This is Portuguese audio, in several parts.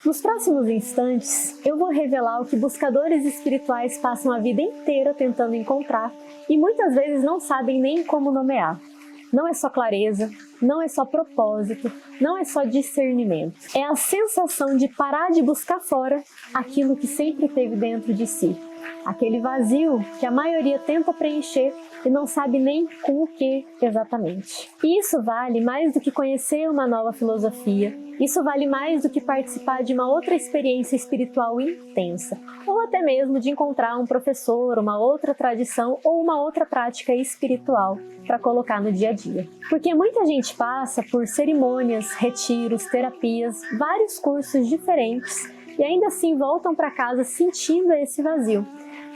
Nos próximos instantes, eu vou revelar o que buscadores espirituais passam a vida inteira tentando encontrar e muitas vezes não sabem nem como nomear. Não é só clareza, não é só propósito, não é só discernimento. É a sensação de parar de buscar fora aquilo que sempre teve dentro de si. Aquele vazio que a maioria tenta preencher e não sabe nem com o que exatamente. E isso vale mais do que conhecer uma nova filosofia, isso vale mais do que participar de uma outra experiência espiritual intensa, ou até mesmo de encontrar um professor, uma outra tradição ou uma outra prática espiritual para colocar no dia a dia. Porque muita gente passa por cerimônias, retiros, terapias, vários cursos diferentes e ainda assim voltam para casa sentindo esse vazio.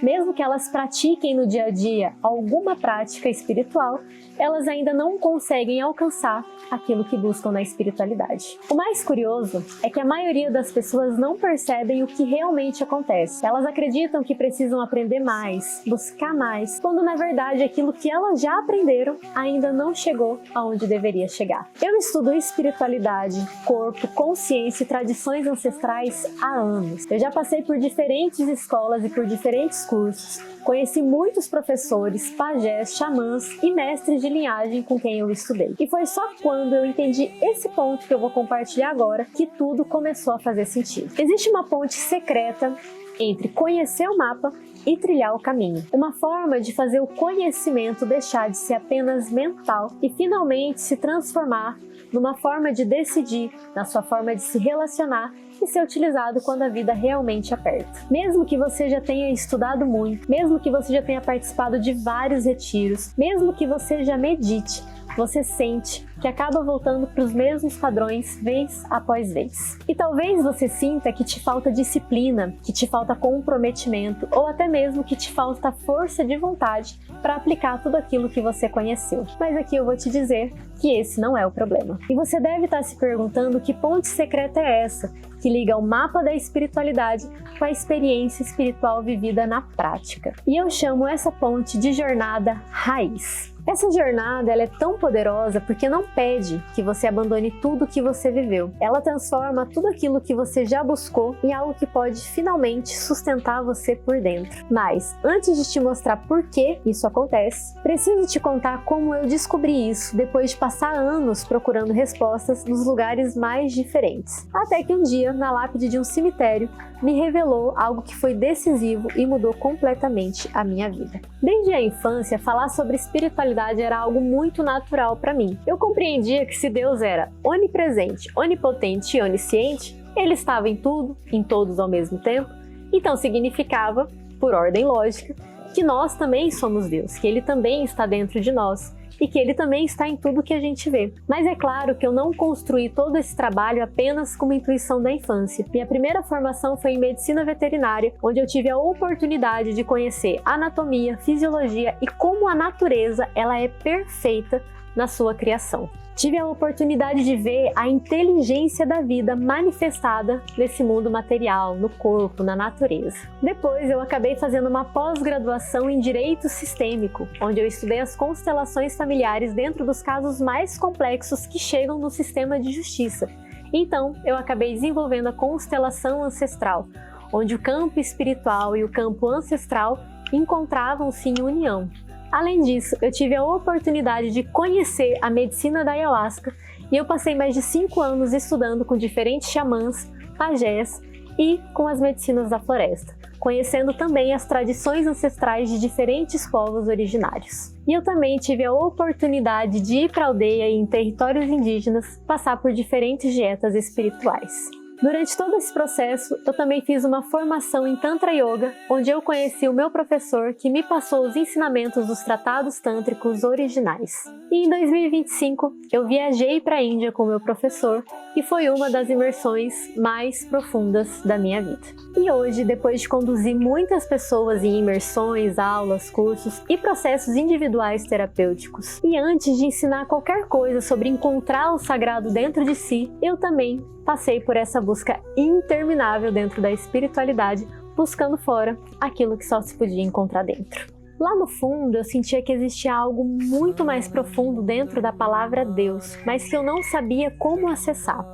Mesmo que elas pratiquem no dia a dia alguma prática espiritual, elas ainda não conseguem alcançar aquilo que buscam na espiritualidade. O mais curioso é que a maioria das pessoas não percebem o que realmente acontece. Elas acreditam que precisam aprender mais, buscar mais, quando na verdade aquilo que elas já aprenderam ainda não chegou aonde deveria chegar. Eu estudo espiritualidade, corpo, consciência e tradições ancestrais há anos. Eu já passei por diferentes escolas e por diferentes cursos, conheci muitos professores, pajés, xamãs e mestres de linhagem com quem eu estudei. E foi só quando eu entendi esse ponto que eu vou compartilhar agora que tudo começou a fazer sentido. Existe uma ponte secreta entre conhecer o mapa e trilhar o caminho. Uma forma de fazer o conhecimento deixar de ser apenas mental e finalmente se transformar numa forma de decidir, na sua forma de se relacionar e ser utilizado quando a vida realmente aperta. Mesmo que você já tenha estudado muito, mesmo que você já tenha participado de vários retiros, mesmo que você já medite, você sente que acaba voltando para os mesmos padrões vez após vez. E talvez você sinta que te falta disciplina, que te falta comprometimento ou até mesmo que te falta força de vontade para aplicar tudo aquilo que você conheceu. Mas aqui eu vou te dizer que esse não é o problema. E você deve estar se perguntando que ponte secreta é essa que liga o mapa da espiritualidade com a experiência espiritual vivida na prática. E eu chamo essa ponte de jornada raiz. Essa jornada ela é tão poderosa porque não pede que você abandone tudo que você viveu. Ela transforma tudo aquilo que você já buscou em algo que pode finalmente sustentar você por dentro. Mas, antes de te mostrar por que isso acontece, preciso te contar como eu descobri isso depois de passar anos procurando respostas nos lugares mais diferentes. Até que um dia, na lápide de um cemitério, me revelou algo que foi decisivo e mudou completamente a minha vida. Desde a infância, falar sobre espiritualidade era algo muito natural para mim. Eu compreendia que se Deus era onipresente, onipotente e onisciente, Ele estava em tudo, em todos ao mesmo tempo, então significava, por ordem lógica, que nós também somos Deus, que Ele também está dentro de nós e que Ele também está em tudo que a gente vê. Mas é claro que eu não construí todo esse trabalho apenas com uma intuição da infância. Minha primeira formação foi em medicina veterinária, onde eu tive a oportunidade de conhecer anatomia, fisiologia e como a natureza ela é perfeita na sua criação. Tive a oportunidade de ver a inteligência da vida manifestada nesse mundo material, no corpo, na natureza. Depois eu acabei fazendo uma pós-graduação em Direito Sistêmico, onde eu estudei as constelações familiares dentro dos casos mais complexos que chegam no sistema de justiça. Então eu acabei desenvolvendo a constelação ancestral, onde o campo espiritual e o campo ancestral encontravam-se em união. Além disso, eu tive a oportunidade de conhecer a medicina da ayahuasca e eu passei mais de 5 anos estudando com diferentes xamãs, pajés e com as medicinas da floresta, conhecendo também as tradições ancestrais de diferentes povos originários. E eu também tive a oportunidade de ir para a aldeia e em territórios indígenas passar por diferentes dietas espirituais. Durante todo esse processo, eu também fiz uma formação em Tantra Yoga, onde eu conheci o meu professor que me passou os ensinamentos dos tratados tântricos originais. E em 2025, eu viajei para a Índia com o meu professor e foi uma das imersões mais profundas da minha vida. E hoje, depois de conduzir muitas pessoas em imersões, aulas, cursos e processos individuais terapêuticos, e antes de ensinar qualquer coisa sobre encontrar o sagrado dentro de si, eu também passei por essa busca interminável dentro da espiritualidade, buscando fora aquilo que só se podia encontrar dentro. Lá no fundo, eu sentia que existia algo muito mais profundo dentro da palavra Deus, mas que eu não sabia como acessar.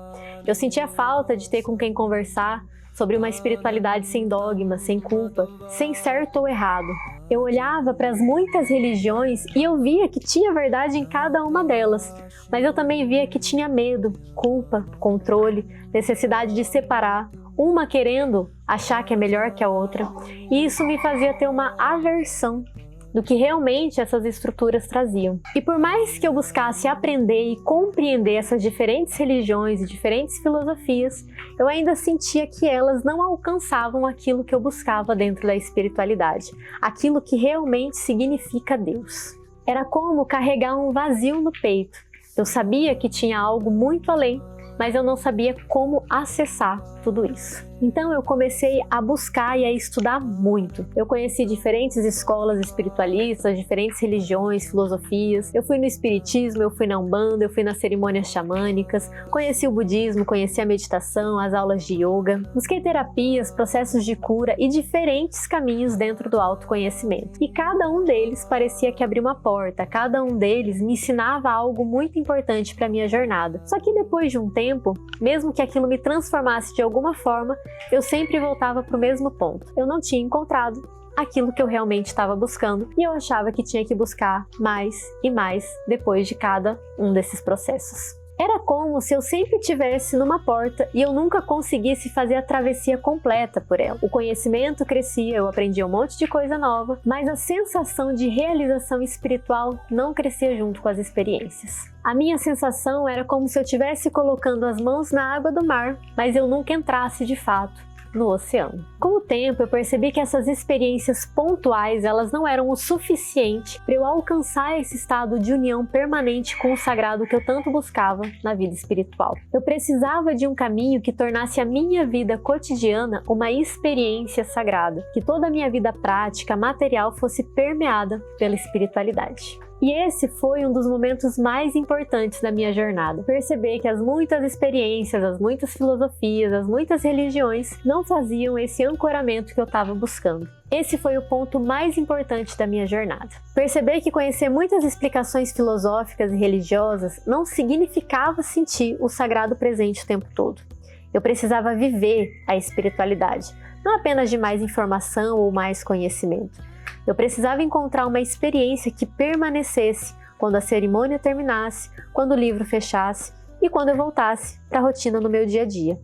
Eu sentia falta de ter com quem conversar sobre uma espiritualidade sem dogma, sem culpa, sem certo ou errado. Eu olhava para as muitas religiões e eu via que tinha verdade em cada uma delas, mas eu também via que tinha medo, culpa, controle, necessidade de separar, uma querendo achar que é melhor que a outra, e isso me fazia ter uma aversão do que realmente essas estruturas traziam. E por mais que eu buscasse aprender e compreender essas diferentes religiões e diferentes filosofias, eu ainda sentia que elas não alcançavam aquilo que eu buscava dentro da espiritualidade, aquilo que realmente significa Deus. Era como carregar um vazio no peito. Eu sabia que tinha algo muito além, mas eu não sabia como acessar tudo isso. Então eu comecei a buscar e a estudar muito. Eu conheci diferentes escolas espiritualistas, diferentes religiões, filosofias. Eu fui no espiritismo, eu fui na Umbanda, eu fui nas cerimônias xamânicas, conheci o budismo, conheci a meditação, as aulas de yoga. Busquei terapias, processos de cura e diferentes caminhos dentro do autoconhecimento. E cada um deles parecia que abria uma porta, cada um deles me ensinava algo muito importante para minha jornada. Só que depois de um tempo, mesmo que aquilo me transformasse de alguma forma, eu sempre voltava para o mesmo ponto. Eu não tinha encontrado aquilo que eu realmente estava buscando e eu achava que tinha que buscar mais e mais depois de cada um desses processos. Era como se eu sempre estivesse numa porta e eu nunca conseguisse fazer a travessia completa por ela. O conhecimento crescia, eu aprendia um monte de coisa nova, mas a sensação de realização espiritual não crescia junto com as experiências. A minha sensação era como se eu estivesse colocando as mãos na água do mar, mas eu nunca entrasse de fato no oceano. Com o tempo eu percebi que essas experiências pontuais elas não eram o suficiente para eu alcançar esse estado de união permanente com o sagrado que eu tanto buscava na vida espiritual. Eu precisava de um caminho que tornasse a minha vida cotidiana uma experiência sagrada, que toda a minha vida prática, material fosse permeada pela espiritualidade. E esse foi um dos momentos mais importantes da minha jornada. Perceber que as muitas experiências, as muitas filosofias, as muitas religiões não faziam esse ancoramento que eu estava buscando. Esse foi o ponto mais importante da minha jornada. Perceber que conhecer muitas explicações filosóficas e religiosas não significava sentir o sagrado presente o tempo todo. Eu precisava viver a espiritualidade, não apenas de mais informação ou mais conhecimento. Eu precisava encontrar uma experiência que permanecesse quando a cerimônia terminasse, quando o livro fechasse e quando eu voltasse para a rotina no meu dia a dia.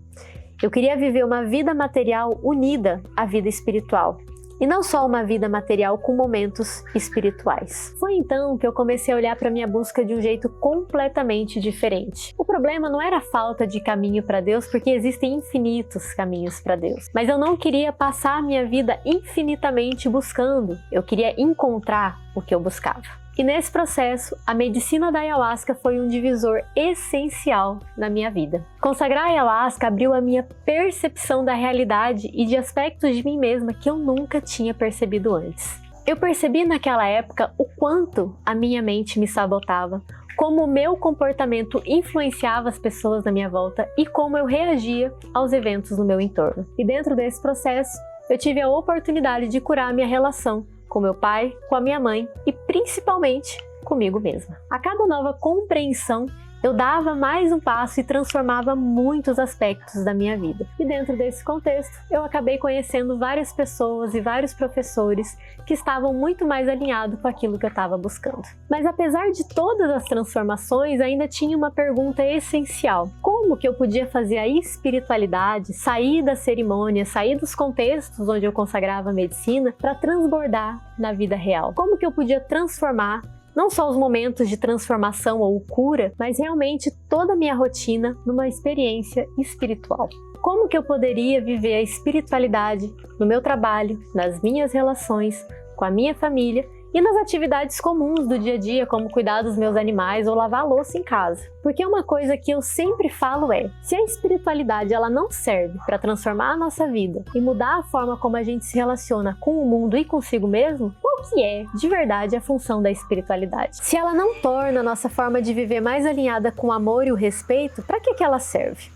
Eu queria viver uma vida material unida à vida espiritual. E não só uma vida material com momentos espirituais. Foi então que eu comecei a olhar para minha busca de um jeito completamente diferente. O problema não era a falta de caminho para Deus, porque existem infinitos caminhos para Deus. Mas eu não queria passar a minha vida infinitamente buscando. Eu queria encontrar o que eu buscava. E nesse processo, a medicina da Ayahuasca foi um divisor essencial na minha vida. Consagrar a Ayahuasca abriu a minha percepção da realidade e de aspectos de mim mesma que eu nunca tinha percebido antes. Eu percebi naquela época o quanto a minha mente me sabotava, como o meu comportamento influenciava as pessoas na minha volta e como eu reagia aos eventos no meu entorno. E dentro desse processo, eu tive a oportunidade de curar a minha relação com meu pai, com a minha mãe e principalmente comigo mesma. A cada nova compreensão, eu dava mais um passo e transformava muitos aspectos da minha vida. E dentro desse contexto, eu acabei conhecendo várias pessoas e vários professores que estavam muito mais alinhados com aquilo que eu estava buscando. Mas apesar de todas as transformações, ainda tinha uma pergunta essencial. Como que eu podia fazer a espiritualidade, sair da cerimônia, sair dos contextos onde eu consagrava a medicina para transbordar na vida real? Como que eu podia transformar não só os momentos de transformação ou cura, mas realmente toda a minha rotina numa experiência espiritual? Como que eu poderia viver a espiritualidade no meu trabalho, nas minhas relações, com a minha família e nas atividades comuns do dia a dia, como cuidar dos meus animais ou lavar a louça em casa? Porque uma coisa que eu sempre falo é, se a espiritualidade ela não serve para transformar a nossa vida e mudar a forma como a gente se relaciona com o mundo e consigo mesmo, qual que é, de verdade, a função da espiritualidade? Se ela não torna a nossa forma de viver mais alinhada com o amor e o respeito, para que ela serve?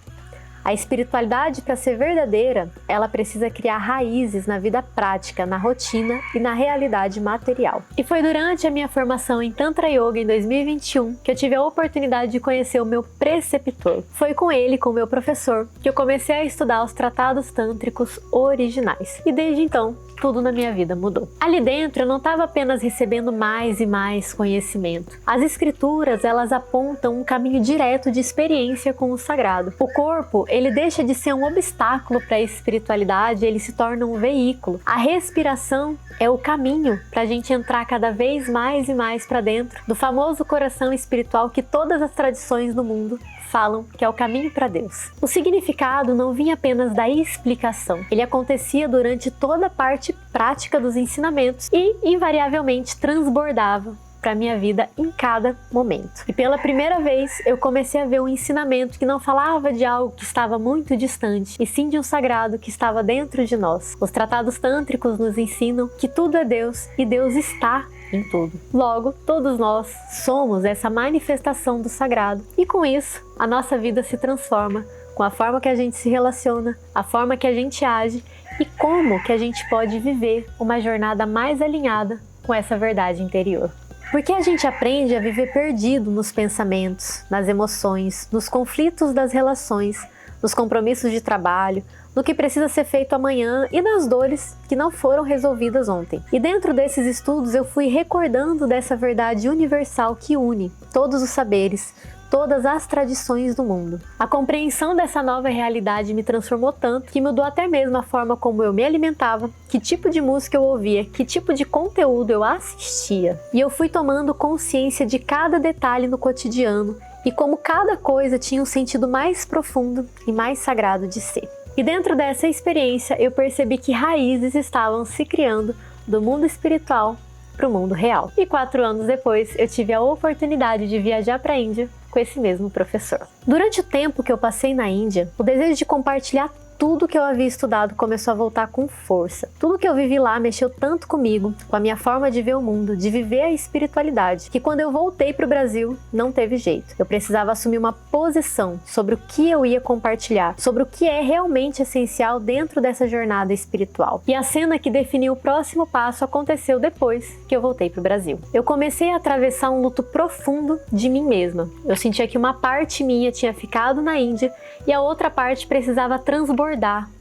A espiritualidade, para ser verdadeira, ela precisa criar raízes na vida prática, na rotina e na realidade material. E foi durante a minha formação em Tantra Yoga em 2021 que eu tive a oportunidade de conhecer o meu preceptor. Foi com ele, com o meu professor, que eu comecei a estudar os tratados tântricos originais. E desde então, tudo na minha vida mudou. Ali dentro eu não estava apenas recebendo mais e mais conhecimento. As escrituras, elas apontam um caminho direto de experiência com o sagrado. O corpo, ele deixa de ser um obstáculo para a espiritualidade, ele se torna um veículo. A respiração é o caminho para a gente entrar cada vez mais e mais para dentro do famoso coração espiritual que todas as tradições do mundo falam que é o caminho para Deus. O significado não vinha apenas da explicação, ele acontecia durante toda a parte prática dos ensinamentos e invariavelmente transbordava para minha vida em cada momento. E pela primeira vez eu comecei a ver um ensinamento que não falava de algo que estava muito distante, e sim de um sagrado que estava dentro de nós. Os tratados tântricos nos ensinam que tudo é Deus e Deus está em tudo. Logo, todos nós somos essa manifestação do sagrado, e com isso a nossa vida se transforma com a forma que a gente se relaciona, a forma que a gente age e como que a gente pode viver uma jornada mais alinhada com essa verdade interior. Porque a gente aprende a viver perdido nos pensamentos, nas emoções, nos conflitos das relações, nos compromissos de trabalho, no que precisa ser feito amanhã e nas dores que não foram resolvidas ontem. E dentro desses estudos eu fui recordando dessa verdade universal que une todos os saberes, todas as tradições do mundo. A compreensão dessa nova realidade me transformou tanto que mudou até mesmo a forma como eu me alimentava, que tipo de música eu ouvia, que tipo de conteúdo eu assistia. E eu fui tomando consciência de cada detalhe no cotidiano e como cada coisa tinha um sentido mais profundo e mais sagrado de ser. E dentro dessa experiência eu percebi que raízes estavam se criando do mundo espiritual para o mundo real. E 4 anos depois eu tive a oportunidade de viajar para a Índia com esse mesmo professor. Durante o tempo que eu passei na Índia, o desejo de compartilhar tudo que eu havia estudado começou a voltar com força. Tudo que eu vivi lá mexeu tanto comigo, com a minha forma de ver o mundo, de viver a espiritualidade, que quando eu voltei para o Brasil, não teve jeito. Eu precisava assumir uma posição sobre o que eu ia compartilhar, sobre o que é realmente essencial dentro dessa jornada espiritual. E a cena que definiu o próximo passo aconteceu depois que eu voltei para o Brasil. Eu comecei a atravessar um luto profundo de mim mesma. Eu sentia que uma parte minha tinha ficado na Índia e a outra parte precisava transbordar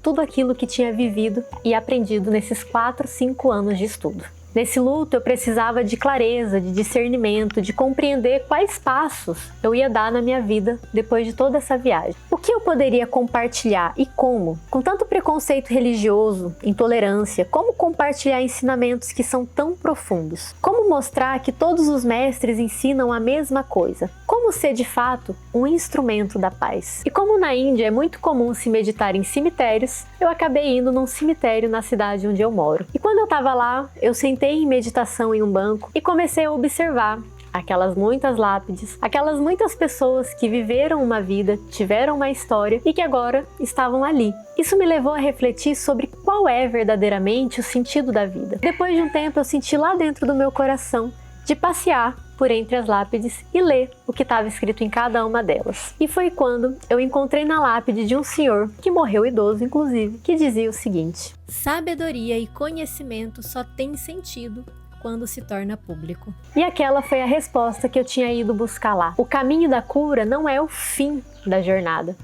tudo aquilo que tinha vivido e aprendido nesses 4, 5 anos de estudo. Nesse luto eu precisava de clareza, de discernimento, de compreender quais passos eu ia dar na minha vida depois de toda essa viagem. O que eu poderia compartilhar e como? Com tanto preconceito religioso, intolerância, como compartilhar ensinamentos que são tão profundos? Como mostrar que todos os mestres ensinam a mesma coisa? Como ser de fato um instrumento da paz? E como na Índia é muito comum se meditar em cemitérios, eu acabei indo num cemitério na cidade onde eu moro. E quando eu estava lá, eu sentei em meditação em um banco e comecei a observar aquelas muitas lápides, aquelas muitas pessoas que viveram uma vida, tiveram uma história e que agora estavam ali. Isso me levou a refletir sobre qual é verdadeiramente o sentido da vida. Depois de um tempo eu senti lá dentro do meu coração de passear por entre as lápides e ler o que estava escrito em cada uma delas. E foi quando eu encontrei na lápide de um senhor, que morreu idoso inclusive, que dizia o seguinte: sabedoria e conhecimento só tem sentido quando se torna público. E aquela foi a resposta que eu tinha ido buscar lá. O caminho da cura não é o fim da jornada.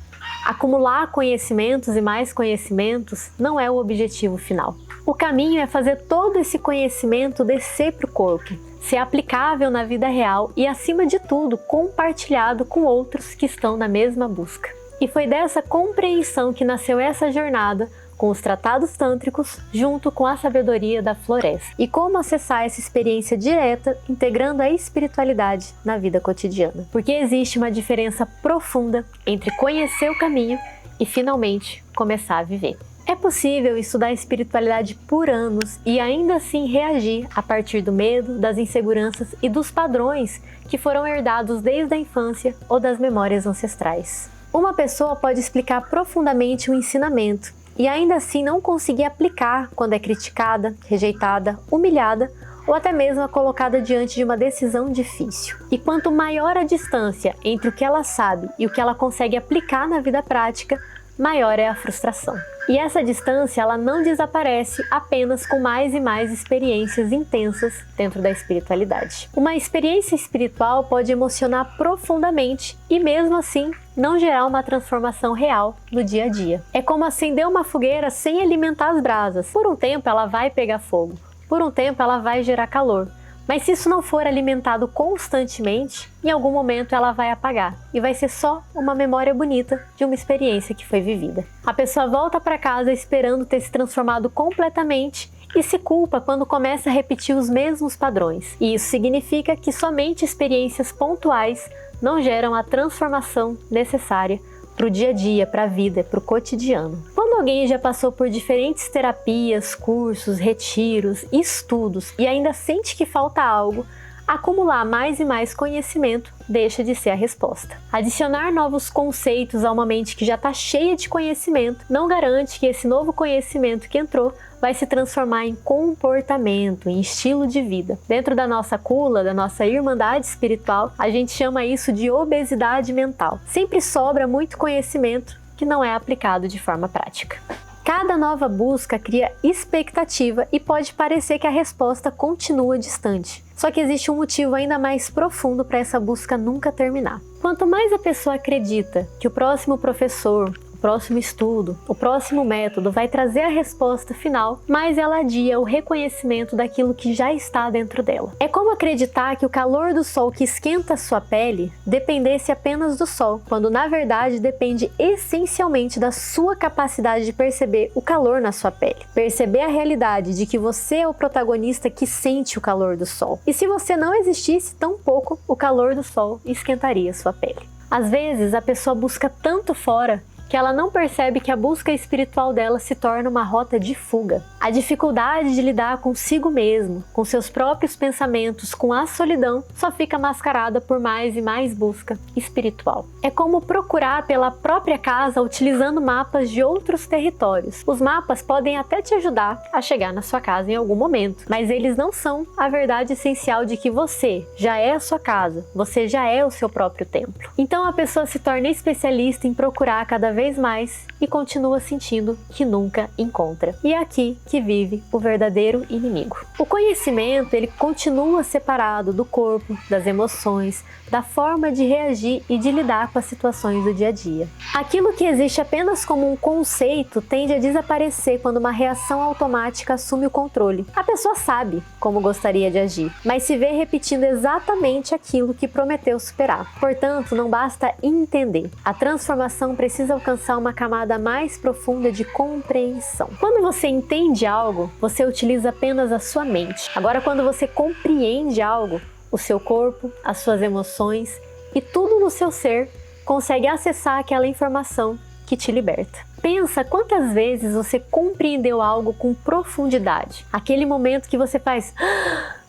Acumular conhecimentos e mais conhecimentos não é o objetivo final. O caminho é fazer todo esse conhecimento descer para o corpo, ser aplicável na vida real e, acima de tudo, compartilhado com outros que estão na mesma busca. E foi dessa compreensão que nasceu essa jornada com os tratados tântricos junto com a sabedoria da floresta. E como acessar essa experiência direta integrando a espiritualidade na vida cotidiana. Porque existe uma diferença profunda entre conhecer o caminho e finalmente começar a viver. É possível estudar espiritualidade por anos e ainda assim reagir a partir do medo, das inseguranças e dos padrões que foram herdados desde a infância ou das memórias ancestrais. Uma pessoa pode explicar profundamente um ensinamento e ainda assim não conseguir aplicar quando é criticada, rejeitada, humilhada ou até mesmo colocada diante de uma decisão difícil. E quanto maior a distância entre o que ela sabe e o que ela consegue aplicar na vida prática, maior é a frustração. E essa distância ela não desaparece apenas com mais e mais experiências intensas dentro da espiritualidade. Uma experiência espiritual pode emocionar profundamente e mesmo assim não gerar uma transformação real no dia a dia. É como acender uma fogueira sem alimentar as brasas. Por um tempo ela vai pegar fogo, por um tempo ela vai gerar calor. Mas se isso não for alimentado constantemente, em algum momento ela vai apagar e vai ser só uma memória bonita de uma experiência que foi vivida. A pessoa volta para casa esperando ter se transformado completamente e se culpa quando começa a repetir os mesmos padrões. E isso significa que somente experiências pontuais não geram a transformação necessária para o dia a dia, para a vida, para o cotidiano. Quando alguém já passou por diferentes terapias, cursos, retiros, estudos e ainda sente que falta algo, acumular mais e mais conhecimento deixa de ser a resposta. Adicionar novos conceitos a uma mente que já está cheia de conhecimento não garante que esse novo conhecimento que entrou vai se transformar em comportamento, em estilo de vida. Dentro da nossa cula, da nossa irmandade espiritual, a gente chama isso de obesidade mental. Sempre sobra muito conhecimento que não é aplicado de forma prática. Cada nova busca cria expectativa e pode parecer que a resposta continua distante. Só que existe um motivo ainda mais profundo para essa busca nunca terminar. Quanto mais a pessoa acredita que o próximo professor, o próximo estudo, o próximo método vai trazer a resposta final, mais ela adia o reconhecimento daquilo que já está dentro dela. É como acreditar que o calor do sol que esquenta a sua pele dependesse apenas do sol, quando na verdade depende essencialmente da sua capacidade de perceber o calor na sua pele. Perceber a realidade de que você é o protagonista que sente o calor do sol. E se você não existisse, tampouco o calor do sol esquentaria a sua pele. Às vezes a pessoa busca tanto fora que ela não percebe que a busca espiritual dela se torna uma rota de fuga. A dificuldade de lidar consigo mesmo, com seus próprios pensamentos, com a solidão, só fica mascarada por mais e mais busca espiritual. É como procurar pela própria casa utilizando mapas de outros territórios. Os mapas podem até te ajudar a chegar na sua casa em algum momento, mas eles não são a verdade essencial de que você já é a sua casa, você já é o seu próprio templo. Então a pessoa se torna especialista em procurar cada vez mais e continua sentindo que nunca encontra. E é aqui que vive o verdadeiro inimigo. O conhecimento, ele continua separado do corpo, das emoções, da forma de reagir e de lidar com as situações do dia a dia. Aquilo que existe apenas como um conceito tende a desaparecer quando uma reação automática assume o controle. A pessoa sabe como gostaria de agir, mas se vê repetindo exatamente aquilo que prometeu superar. Portanto, não basta entender. A transformação precisa alcançar uma camada mais profunda de compreensão. Quando você entende algo, você utiliza apenas a sua mente. Agora, quando você compreende algo, o seu corpo, as suas emoções e tudo no seu ser consegue acessar aquela informação que te liberta. Pensa quantas vezes você compreendeu algo com profundidade. Aquele momento que você faz,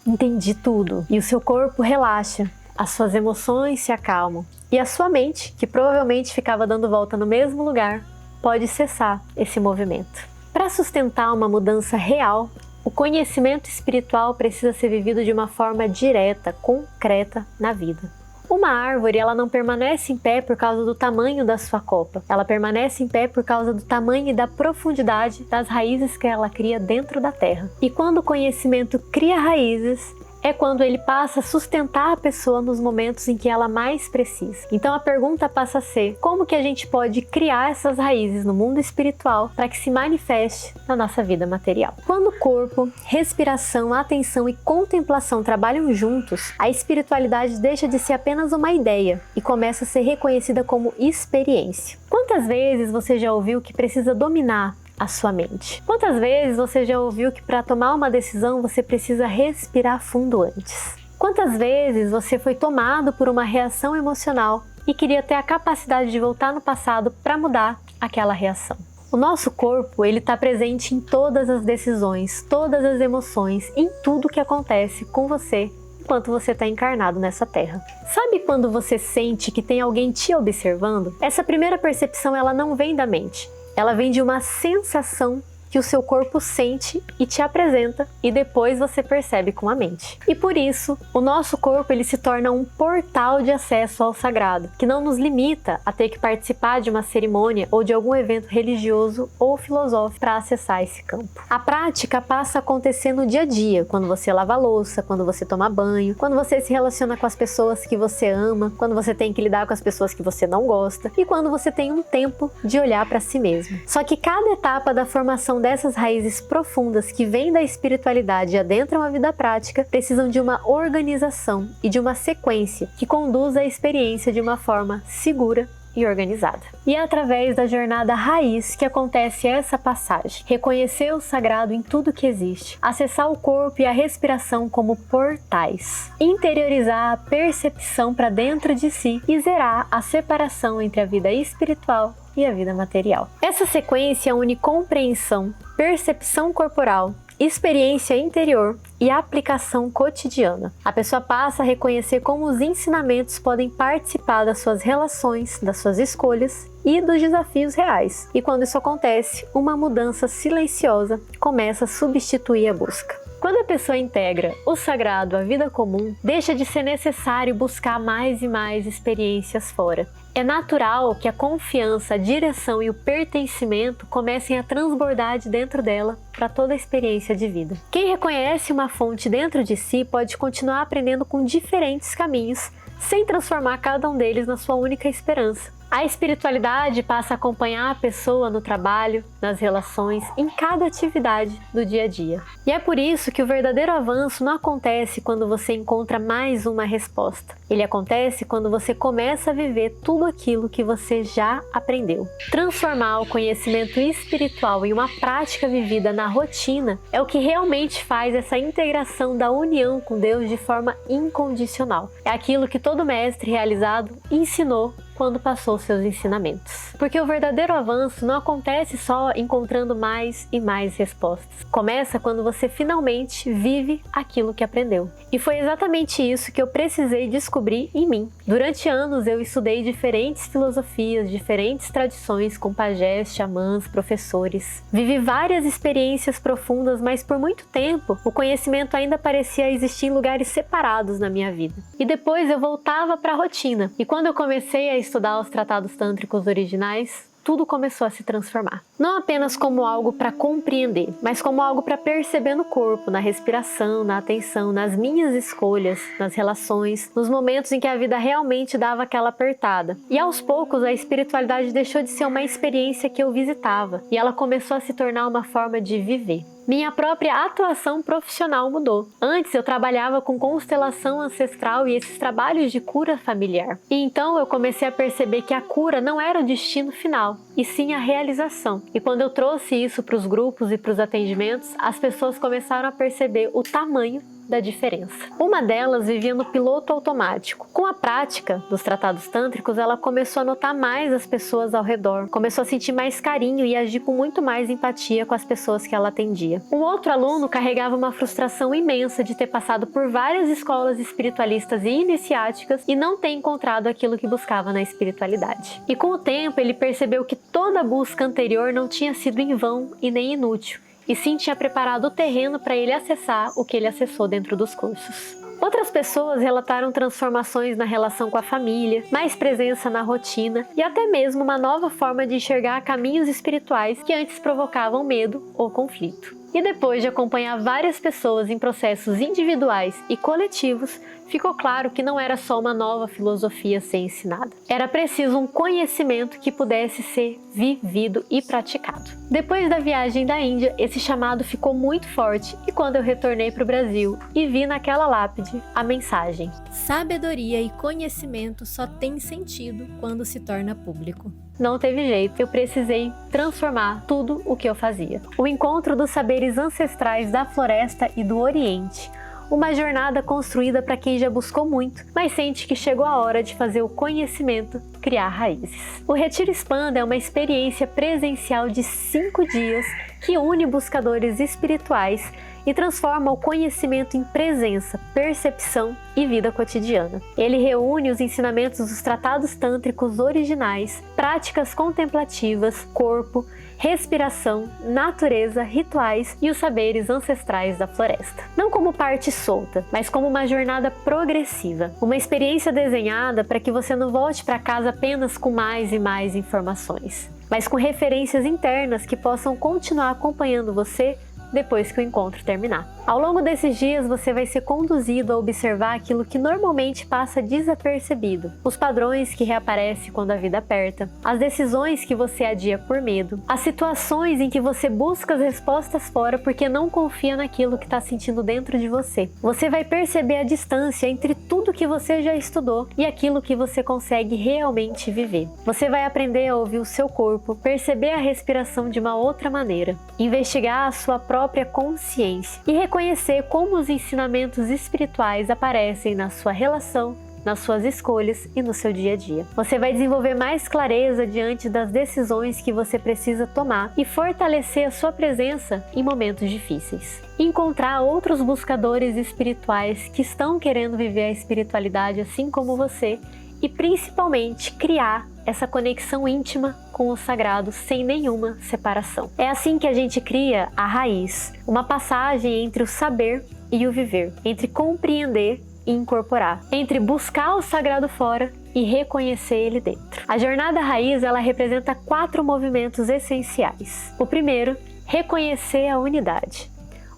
entendi tudo, e o seu corpo relaxa, as suas emoções se acalmam e a sua mente, que provavelmente ficava dando volta no mesmo lugar, pode cessar esse movimento. Para sustentar uma mudança real, o conhecimento espiritual precisa ser vivido de uma forma direta, concreta na vida. Uma árvore, ela não permanece em pé por causa do tamanho da sua copa. Ela permanece em pé por causa do tamanho e da profundidade das raízes que ela cria dentro da terra. E quando o conhecimento cria raízes, é quando ele passa a sustentar a pessoa nos momentos em que ela mais precisa. Então a pergunta passa a ser: como que a gente pode criar essas raízes no mundo espiritual para que se manifeste na nossa vida material? Quando corpo, respiração, atenção e contemplação trabalham juntos, a espiritualidade deixa de ser apenas uma ideia e começa a ser reconhecida como experiência. Quantas vezes você já ouviu que precisa dominar a sua mente? Quantas vezes você já ouviu que para tomar uma decisão você precisa respirar fundo antes? Quantas vezes você foi tomado por uma reação emocional e queria ter a capacidade de voltar no passado para mudar aquela reação? O nosso corpo, ele está presente em todas as decisões, todas as emoções, em tudo que acontece com você enquanto você está encarnado nessa terra. Sabe quando você sente que tem alguém te observando? Essa primeira percepção, ela não vem da mente. Ela vem de uma sensação que o seu corpo sente e te apresenta, e depois você percebe com a mente. E por isso, o nosso corpo ele se torna um portal de acesso ao sagrado, que não nos limita a ter que participar de uma cerimônia ou de algum evento religioso ou filosófico para acessar esse campo. A prática passa a acontecer no dia a dia, quando você lava a louça, quando você toma banho, quando você se relaciona com as pessoas que você ama, quando você tem que lidar com as pessoas que você não gosta e quando você tem um tempo de olhar para si mesmo. Só que cada etapa da formação dessas raízes profundas que vêm da espiritualidade e adentram a vida prática precisam de uma organização e de uma sequência que conduza a experiência de uma forma segura e organizada. E é através da jornada raiz que acontece essa passagem. Reconhecer o sagrado em tudo que existe, acessar o corpo e a respiração como portais, interiorizar a percepção para dentro de si e zerar a separação entre a vida espiritual e a vida material. Essa sequência une compreensão, percepção corporal, experiência interior e aplicação cotidiana. A pessoa passa a reconhecer como os ensinamentos podem participar das suas relações, das suas escolhas e dos desafios reais. E quando isso acontece, uma mudança silenciosa começa a substituir a busca. Quando a pessoa integra o sagrado à vida comum, deixa de ser necessário buscar mais e mais experiências fora. É natural que a confiança, a direção e o pertencimento comecem a transbordar de dentro dela para toda a experiência de vida. Quem reconhece uma fonte dentro de si pode continuar aprendendo com diferentes caminhos, sem transformar cada um deles na sua única esperança. A espiritualidade passa a acompanhar a pessoa no trabalho, nas relações, em cada atividade do dia a dia. E é por isso que o verdadeiro avanço não acontece quando você encontra mais uma resposta. Ele acontece quando você começa a viver tudo aquilo que você já aprendeu. Transformar o conhecimento espiritual em uma prática vivida na rotina é o que realmente faz essa integração da união com Deus de forma incondicional. É aquilo que todo mestre realizado ensinou quando passou seus ensinamentos. Porque o verdadeiro avanço não acontece só encontrando mais e mais respostas. Começa quando você finalmente vive aquilo que aprendeu. E foi exatamente isso que eu precisei descobrir em mim. Durante anos eu estudei diferentes filosofias, diferentes tradições com pajés, xamãs, professores. Vivi várias experiências profundas, mas por muito tempo o conhecimento ainda parecia existir em lugares separados na minha vida. E depois eu voltava para a rotina. E quando eu comecei a estudar os tratados tântricos originais, tudo começou a se transformar. Não apenas como algo para compreender, mas como algo para perceber no corpo, na respiração, na atenção, nas minhas escolhas, nas relações, nos momentos em que a vida realmente dava aquela apertada. E aos poucos a espiritualidade deixou de ser uma experiência que eu visitava e ela começou a se tornar uma forma de viver. Minha própria atuação profissional mudou. Antes eu trabalhava com constelação ancestral e esses trabalhos de cura familiar. E então eu comecei a perceber que a cura não era o destino final, e sim a realização. E quando eu trouxe isso para os grupos e para os atendimentos, as pessoas começaram a perceber o tamanho da diferença. Uma delas vivia no piloto automático. Com a prática dos tratados tântricos, ela começou a notar mais as pessoas ao redor, começou a sentir mais carinho e agir com muito mais empatia com as pessoas que ela atendia. Um outro aluno carregava uma frustração imensa de ter passado por várias escolas espiritualistas e iniciáticas e não ter encontrado aquilo que buscava na espiritualidade. E com o tempo ele percebeu que toda a busca anterior não tinha sido em vão e nem inútil, e sim tinha preparado o terreno para ele acessar o que ele acessou dentro dos cursos. Outras pessoas relataram transformações na relação com a família, mais presença na rotina e até mesmo uma nova forma de enxergar caminhos espirituais que antes provocavam medo ou conflito. E depois de acompanhar várias pessoas em processos individuais e coletivos, ficou claro que não era só uma nova filosofia a ser ensinada. Era preciso um conhecimento que pudesse ser vivido e praticado. Depois da viagem da Índia, esse chamado ficou muito forte e quando eu retornei para o Brasil e vi naquela lápide a mensagem: sabedoria e conhecimento só tem sentido quando se torna público. Não teve jeito, eu precisei transformar tudo o que eu fazia. O encontro dos saberes ancestrais da floresta e do Oriente. Uma jornada construída para quem já buscou muito, mas sente que chegou a hora de fazer o conhecimento criar raízes. O Retiro Expanda é uma experiência presencial de 5 dias que une buscadores espirituais e transforma o conhecimento em presença, percepção e vida cotidiana. Ele reúne os ensinamentos dos tratados tântricos originais, práticas contemplativas, corpo, respiração, natureza, rituais e os saberes ancestrais da floresta. Não como parte solta, mas como uma jornada progressiva, uma experiência desenhada para que você não volte para casa apenas com mais e mais informações, mas com referências internas que possam continuar acompanhando você depois que o encontro terminar. Ao longo desses dias, você vai ser conduzido a observar aquilo que normalmente passa desapercebido, os padrões que reaparecem quando a vida aperta, as decisões que você adia por medo, as situações em que você busca as respostas fora porque não confia naquilo que está sentindo dentro de você. Você vai perceber a distância entre tudo que você já estudou e aquilo que você consegue realmente viver. Você vai aprender a ouvir o seu corpo, perceber a respiração de uma outra maneira, investigar a sua própria consciência e reconhecer como os ensinamentos espirituais aparecem na sua relação, nas suas escolhas e no seu dia a dia. Você vai desenvolver mais clareza diante das decisões que você precisa tomar e fortalecer a sua presença em momentos difíceis. Encontrar outros buscadores espirituais que estão querendo viver a espiritualidade assim como você e principalmente criar essa conexão íntima com o sagrado sem nenhuma separação. É assim que a gente cria a raiz, uma passagem entre o saber e o viver, entre compreender e incorporar, entre buscar o sagrado fora e reconhecer ele dentro. A jornada raiz, ela representa 4 movimentos essenciais. O primeiro, reconhecer a unidade.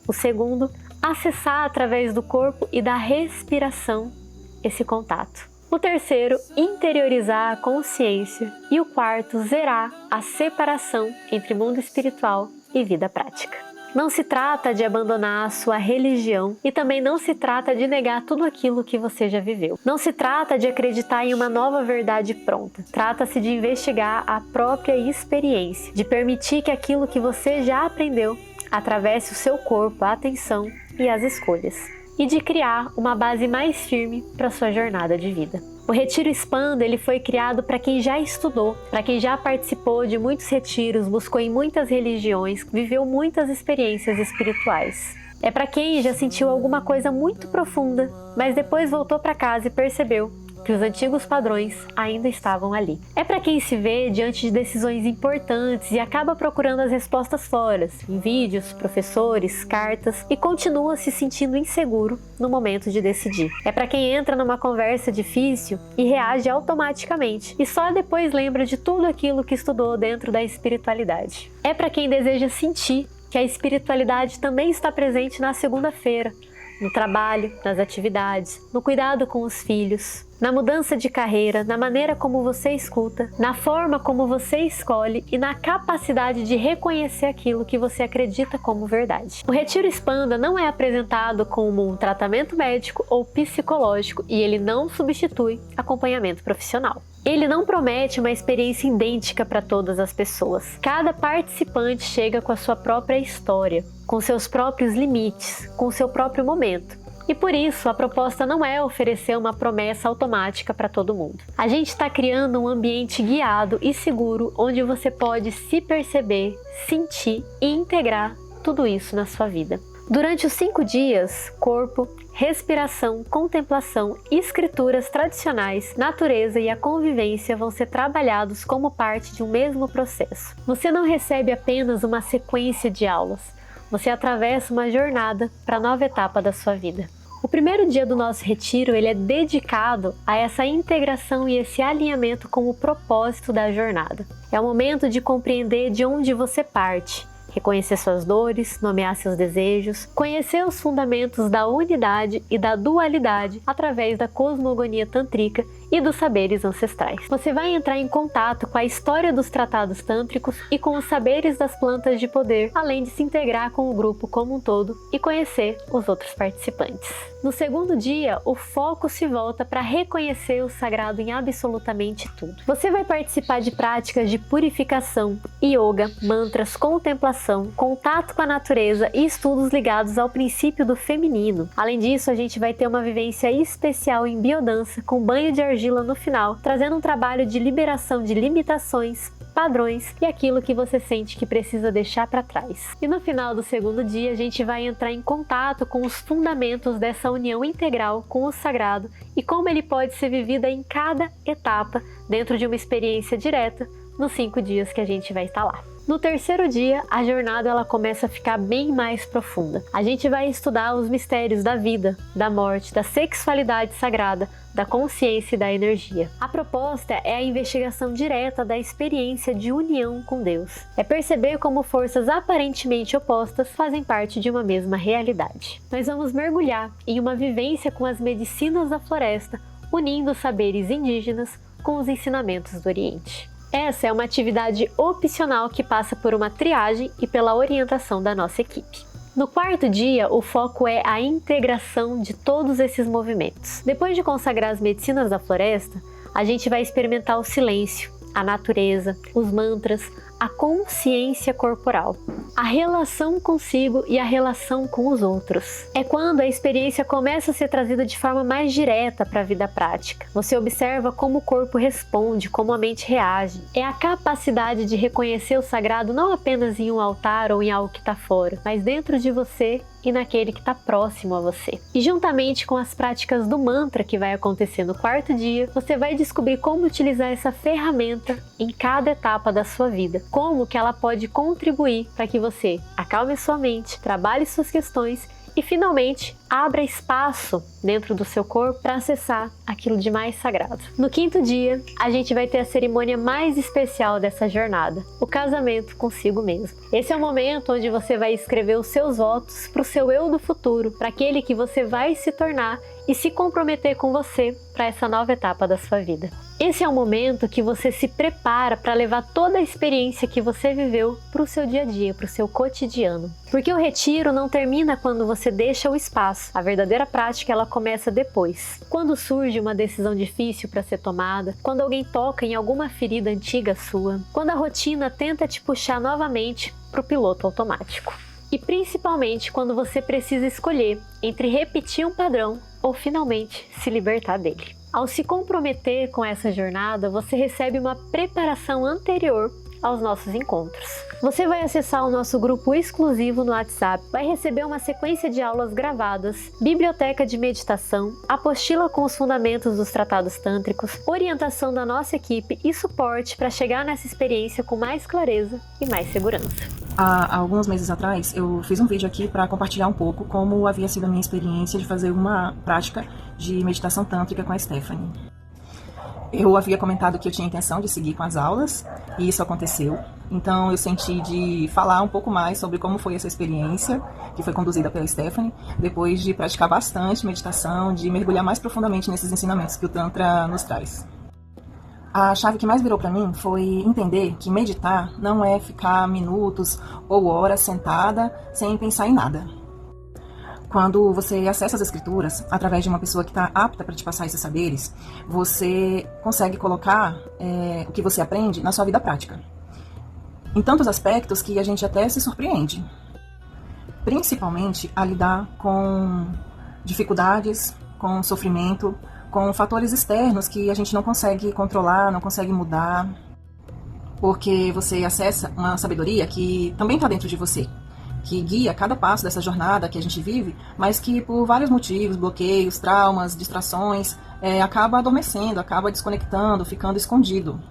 O segundo, acessar através do corpo e da respiração esse contato. O terceiro, interiorizar a consciência. E o quarto, zerar a separação entre mundo espiritual e vida prática. Não se trata de abandonar a sua religião e também não se trata de negar tudo aquilo que você já viveu. Não se trata de acreditar em uma nova verdade pronta. Trata-se de investigar a própria experiência, de permitir que aquilo que você já aprendeu atravesse o seu corpo, a atenção e as escolhas, e de criar uma base mais firme para a sua jornada de vida. O Retiro Expanda, ele foi criado para quem já estudou, para quem já participou de muitos retiros, buscou em muitas religiões, viveu muitas experiências espirituais. É para quem já sentiu alguma coisa muito profunda, mas depois voltou para casa e percebeu que os antigos padrões ainda estavam ali. É para quem se vê diante de decisões importantes e acaba procurando as respostas fora, em vídeos, professores, cartas, e continua se sentindo inseguro no momento de decidir. É para quem entra numa conversa difícil e reage automaticamente e só depois lembra de tudo aquilo que estudou dentro da espiritualidade. É para quem deseja sentir que a espiritualidade também está presente na segunda-feira, no trabalho, nas atividades, no cuidado com os filhos, na mudança de carreira, na maneira como você escuta, na forma como você escolhe e na capacidade de reconhecer aquilo que você acredita como verdade. O Retiro Expanda não é apresentado como um tratamento médico ou psicológico e ele não substitui acompanhamento profissional. Ele não promete uma experiência idêntica para todas as pessoas. Cada participante chega com a sua própria história, com seus próprios limites, com o seu próprio momento. E por isso, a proposta não é oferecer uma promessa automática para todo mundo. A gente está criando um ambiente guiado e seguro onde você pode se perceber, sentir e integrar tudo isso na sua vida. Durante os 5 dias, corpo, respiração, contemplação, escrituras tradicionais, natureza e a convivência vão ser trabalhados como parte de um mesmo processo. Você não recebe apenas uma sequência de aulas, você atravessa uma jornada para a nova etapa da sua vida. O primeiro dia do nosso retiro, ele é dedicado a essa integração e esse alinhamento com o propósito da jornada. É o momento de compreender de onde você parte, reconhecer suas dores, nomear seus desejos, conhecer os fundamentos da unidade e da dualidade através da cosmogonia tântrica e dos saberes ancestrais. Você vai entrar em contato com a história dos tratados tântricos e com os saberes das plantas de poder, além de se integrar com o grupo como um todo e conhecer os outros participantes. No segundo dia, o foco se volta para reconhecer o sagrado em absolutamente tudo. Você vai participar de práticas de purificação, yoga, mantras, contemplação, contato com a natureza e estudos ligados ao princípio do feminino. Além disso, a gente vai ter uma vivência especial em biodança com banho de argila no final, trazendo um trabalho de liberação de limitações, padrões e aquilo que você sente que precisa deixar para trás. E no final do segundo dia, a gente vai entrar em contato com os fundamentos dessa união integral com o sagrado e como ele pode ser vivido em cada etapa dentro de uma experiência direta nos 5 dias que a gente vai estar lá. No terceiro dia, a jornada ela começa a ficar bem mais profunda. A gente vai estudar os mistérios da vida, da morte, da sexualidade sagrada, da consciência e da energia. A proposta é a investigação direta da experiência de união com Deus. É perceber como forças aparentemente opostas fazem parte de uma mesma realidade. Nós vamos mergulhar em uma vivência com as medicinas da floresta, unindo os saberes indígenas com os ensinamentos do Oriente. Essa é uma atividade opcional que passa por uma triagem e pela orientação da nossa equipe. No quarto dia, o foco é a integração de todos esses movimentos. Depois de consagrar as medicinas da floresta, a gente vai experimentar o silêncio, a natureza, os mantras, a consciência corporal, a relação consigo e a relação com os outros. É quando a experiência começa a ser trazida de forma mais direta para a vida prática. Você observa como o corpo responde, como a mente reage. É a capacidade de reconhecer o sagrado não apenas em um altar ou em algo que está fora, mas dentro de você e naquele que está próximo a você. E juntamente com as práticas do mantra que vai acontecer no quarto dia, você vai descobrir como utilizar essa ferramenta em cada etapa da sua vida. Como que ela pode contribuir para que você acalme sua mente, trabalhe suas questões e finalmente abra espaço dentro do seu corpo para acessar aquilo de mais sagrado. No quinto dia, a gente vai ter a cerimônia mais especial dessa jornada, o casamento consigo mesmo. Esse é o momento onde você vai escrever os seus votos para o seu eu do futuro, para aquele que você vai se tornar e se comprometer com você para essa nova etapa da sua vida. Esse é o momento que você se prepara para levar toda a experiência que você viveu para o seu dia a dia, para o seu cotidiano. Porque o retiro não termina quando você deixa o espaço. A verdadeira prática ela começa depois. Quando surge uma decisão difícil para ser tomada, quando alguém toca em alguma ferida antiga sua, quando a rotina tenta te puxar novamente para o piloto automático. E principalmente quando você precisa escolher entre repetir um padrão ou finalmente se libertar dele. Ao se comprometer com essa jornada, você recebe uma preparação anterior aos nossos encontros. Você vai acessar o nosso grupo exclusivo no WhatsApp, vai receber uma sequência de aulas gravadas, biblioteca de meditação, apostila com os fundamentos dos tratados tântricos, orientação da nossa equipe e suporte para chegar nessa experiência com mais clareza e mais segurança. Há alguns meses atrás, eu fiz um vídeo aqui para compartilhar um pouco como havia sido a minha experiência de fazer uma prática de meditação tântrica com a Stephanie. Eu havia comentado que eu tinha intenção de seguir com as aulas, e isso aconteceu. Então eu senti de falar um pouco mais sobre como foi essa experiência, que foi conduzida pela Stephanie, depois de praticar bastante meditação, de mergulhar mais profundamente nesses ensinamentos que o Tantra nos traz. A chave que mais virou para mim foi entender que meditar não é ficar minutos ou horas sentada sem pensar em nada. Quando você acessa as escrituras através de uma pessoa que está apta para te passar esses saberes, você consegue colocar o que você aprende na sua vida prática. Em tantos aspectos que a gente até se surpreende. Principalmente a lidar com dificuldades, com sofrimento, com fatores externos que a gente não consegue controlar, não consegue mudar, porque você acessa uma sabedoria que também está dentro de você, que guia cada passo dessa jornada que a gente vive, mas que por vários motivos, bloqueios, traumas, distrações, acaba adormecendo, acaba desconectando, ficando escondido.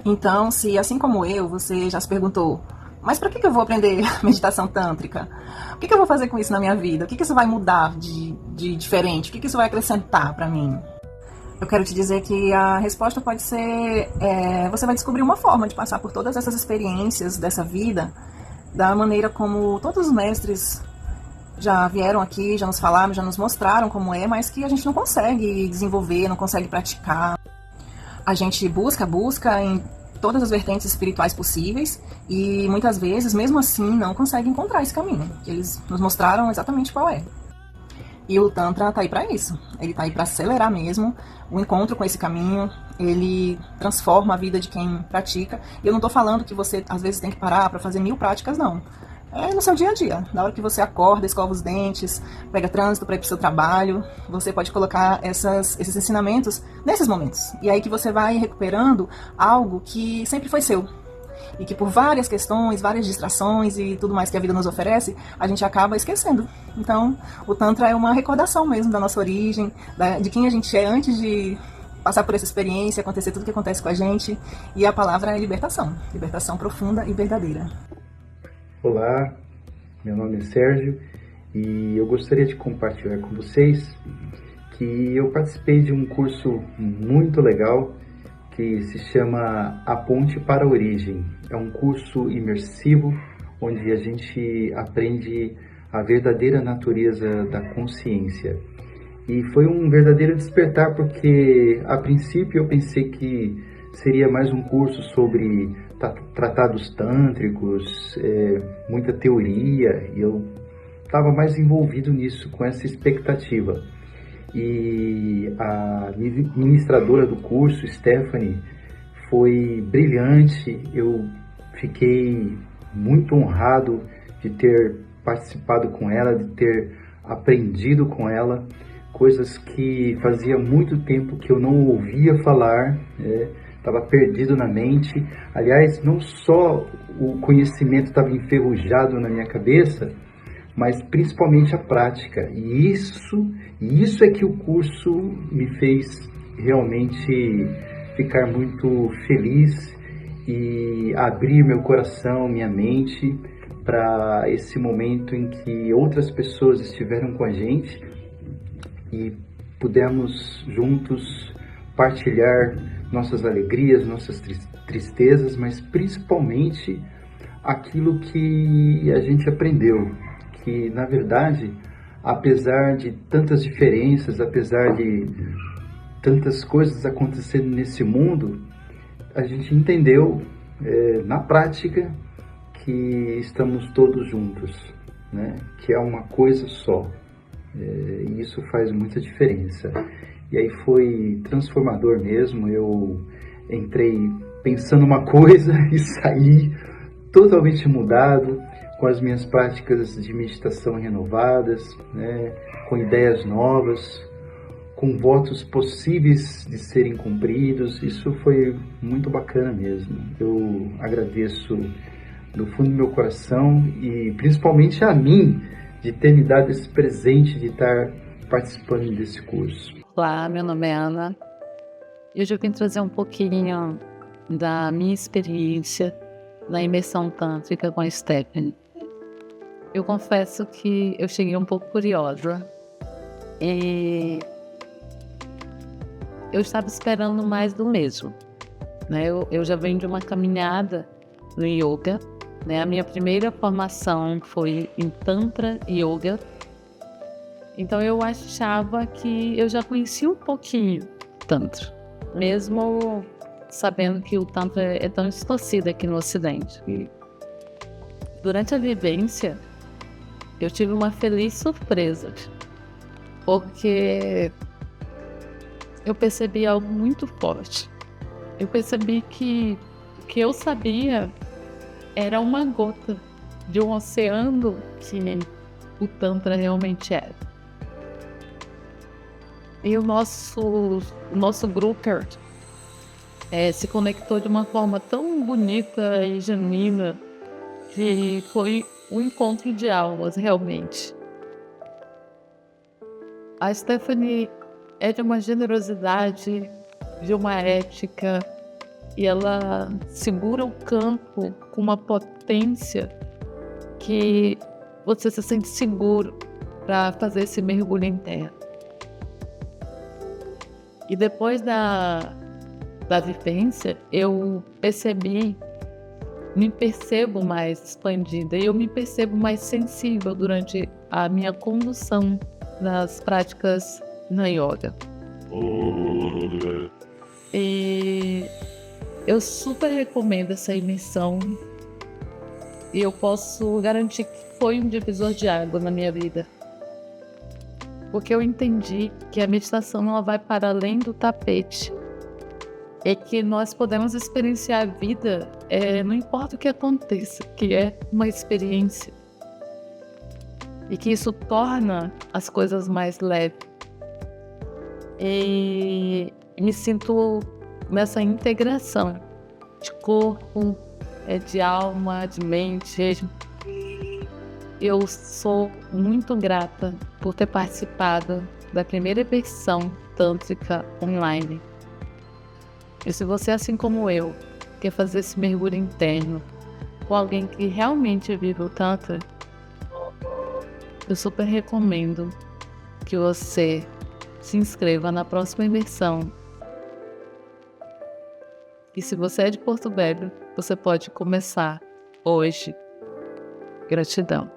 Então, se assim como eu, você já se perguntou, mas para que eu vou aprender meditação tântrica? O que eu vou fazer com isso na minha vida? O que isso vai mudar de diferente? O que isso vai acrescentar para mim? Eu quero te dizer que a resposta pode ser, você vai descobrir uma forma de passar por todas essas experiências dessa vida, da maneira como todos os mestres já vieram aqui, já nos falaram, já nos mostraram como é, mas que a gente não consegue desenvolver, não consegue praticar. A gente busca em todas as vertentes espirituais possíveis e muitas vezes, mesmo assim, não consegue encontrar esse caminho, que eles nos mostraram exatamente qual é. E o Tantra tá aí para isso, ele tá aí para acelerar mesmo o encontro com esse caminho, ele transforma a vida de quem pratica. E eu não tô falando que você, às vezes, tem que parar para fazer 1000 práticas, não. É no seu dia a dia, na hora que você acorda, escova os dentes, pega trânsito para ir para o seu trabalho, você pode colocar esses ensinamentos nesses momentos. E aí que você vai recuperando algo que sempre foi seu. E que por várias questões, várias distrações e tudo mais que a vida nos oferece, a gente acaba esquecendo. Então, o Tantra é uma recordação mesmo da nossa origem, de quem a gente é antes de passar por essa experiência, acontecer tudo que acontece com a gente. E a palavra é libertação. Libertação profunda e verdadeira. Olá, meu nome é Sérgio e eu gostaria de compartilhar com vocês que eu participei de um curso muito legal que se chama A Ponte para a Origem. É um curso imersivo onde a gente aprende a verdadeira natureza da consciência. E foi um verdadeiro despertar porque a princípio eu pensei que seria mais um curso sobre tratados tântricos, muita teoria, e eu estava mais envolvido nisso, com essa expectativa. E a ministradora do curso, Stephanie, foi brilhante. Eu fiquei muito honrado de ter participado com ela, de ter aprendido com ela, coisas que fazia muito tempo que eu não ouvia falar, estava perdido na mente. Aliás, não só o conhecimento estava enferrujado na minha cabeça, mas principalmente a prática. E isso é que o curso me fez realmente ficar muito feliz e abrir meu coração, minha mente para esse momento em que outras pessoas estiveram com a gente e pudemos juntos partilhar nossas alegrias, nossas tristezas, mas principalmente aquilo que a gente aprendeu, que na verdade, apesar de tantas diferenças, apesar de tantas coisas acontecendo nesse mundo, a gente entendeu na prática que estamos todos juntos, né? Que é uma coisa só, e isso faz muita diferença. E aí foi transformador mesmo. Eu entrei pensando uma coisa e saí totalmente mudado, com as minhas práticas de meditação renovadas, né? Com ideias novas, com votos possíveis de serem cumpridos. Isso foi muito bacana mesmo. Eu agradeço do fundo do meu coração e principalmente a mim de ter me dado esse presente de estar participando desse curso. Olá, meu nome é Ana e hoje eu vim trazer um pouquinho da minha experiência na imersão tântrica com a Stephanie. Eu confesso que eu cheguei um pouco curiosa e eu estava esperando mais do mesmo, né? Eu já venho de uma caminhada no yoga, né? A minha primeira formação foi em Tantra Yoga. Então eu achava que eu já conhecia um pouquinho Tantra, mesmo sabendo que o Tantra é tão distorcido aqui no Ocidente. E durante a vivência, eu tive uma feliz surpresa, porque eu percebi algo muito forte. Eu percebi que o que eu sabia era uma gota de um oceano que o Tantra realmente era. E o nosso grupo se conectou de uma forma tão bonita e genuína que foi um encontro de almas, realmente. A Stephanie é de uma generosidade, de uma ética, e ela segura o campo com uma potência que você se sente seguro para fazer esse mergulho em terra. E depois da vivência, eu me percebo mais expandida e eu me percebo mais sensível durante a minha condução nas práticas na yoga. E eu super recomendo essa imersão e eu posso garantir que foi um divisor de água na minha vida. Porque eu entendi que a meditação ela vai para além do tapete. É que nós podemos experienciar a vida, não importa o que aconteça, que é uma experiência. e que isso torna as coisas mais leves. E me sinto nessa integração de corpo, de alma, de mente. Eu sou muito grata por ter participado da primeira imersão tântrica online. E se você, assim como eu, quer fazer esse mergulho interno com alguém que realmente vive o Tantra, eu super recomendo que você se inscreva na próxima imersão. E se você é de Porto Velho, você pode começar hoje. Gratidão.